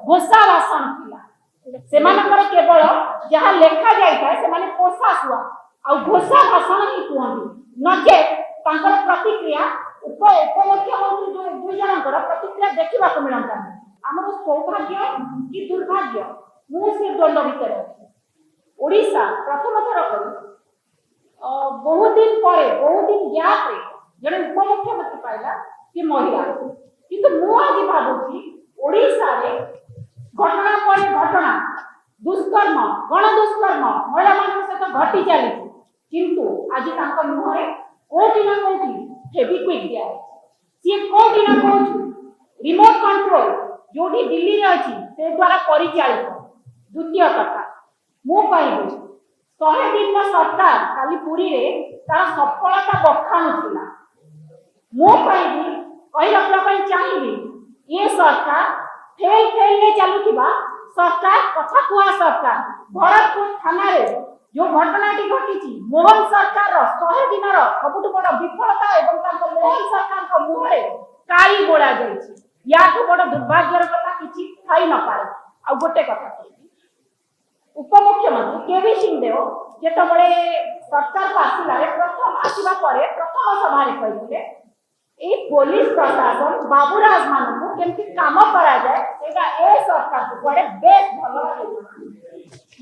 घोषा भाषण थिला सेमानकर केवल जहाँ लेखा जाइथा से माने पोषा सुआ आ घोषा भाषण ही कहंती नजे तांकर प्रतिक्रिया उपमुख्यमंत्री दुई जनकर प्रतिक्रिया देखा मिलता आमर सौभाग्य कि दुर्भाग्य मुझे द्वंद्व भितर ओडिशा प्रथम थर कर बहुत दिन पर बहुत दिन गैप जड़े उपमुख्यमंत्री पाइला कि महिला किंतु मु आज भावुची ओडिशा रे घटना पर घटना दुष्कर्म गण दुष्कर्म महिला मान सहित घटी चली किंतु आज तांका मुहरे कोठी ना कोठी फेविक्विक दिया सी कोठी ना कोठी रिमोट कंट्रोल जोडी दिल्ली रे अछि से द्वारा परिचालित द्वितीय कथा मु कहबो 100 दिन सरकार खाली पुरी रे तार सफलता बखाणुला मु कहबी कहि रखला पई चाहिबी ये सरकार फेल ने चलुथिबा सरकार कथा कुआ सरकार भरतपुर थाना रे जो घटनाटी घटी मोहन सरकार 100 दिन सबुठ बड़ विफलता एवं मोहन सरकार मुहरे काली बोला जाइछि याठू बड़ दुर्भाग्यर कथा किछि थाई न पारे आ गोटे कथा उपमुख्यमंत्री केवी सिंहदेव जेतबळे सरकार को आसिला रे प्रथम आसीबा परे प्रथम सभा रे कहिथिले ए पुलिस प्रशासन बाबूराज मानकु केमति काम करा जाय सेटा ए सरकार को बड़े बेस भलो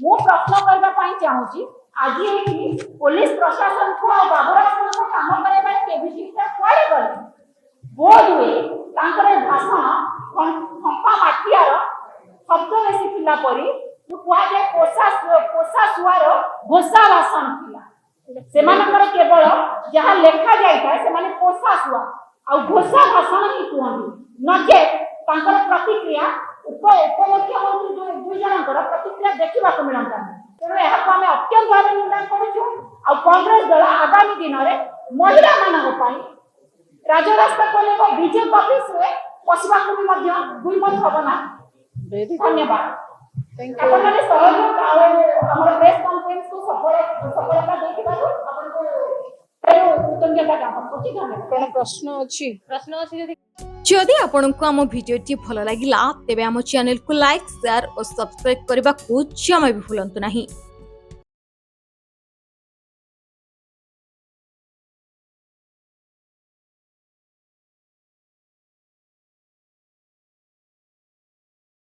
मु प्रश्न करबा पई चाहूची आज एठी पुलिस प्रशासन को बाबूराज को काम करे बाय केवी सिंह कोड़े गले बोध हुए तांकर भाषण खंपा माटियार शब्द बेसी थिला परी कुआ जे पोषा सुआर घोषा भाषण थिला सेमानकर केवल जहाँ लेखा जाइथा से माने पोषा सुआ आ घोषा भाषण ही कहंती नजे तांकर प्रतिक्रिया उपमुख्यमंत्री दुई जनकर प्रतिक्रिया देखा मिलता तेणु यह आम अत्यंत भाव निंदा करूँ आ कांग्रेस दल आगामी दिन में महिला मान राजरास्ता को बीजेपी ऑफिस रे पशा दुई मत हम ना धन्यवाद आपण माने सहयोग हमर प्रेस कॉन्फ्रेंस को सफलता देखिबारो आपण को कृतज्ञता ज्ञापन करछि धन्यवाद कोन प्रश्न अछि जदि आपण को हम वीडियो टी भलो लागिला तेबे हम चैनल को लाइक शेयर और सब्सक्राइब करबा को जमा भी भूलंतु नहीं।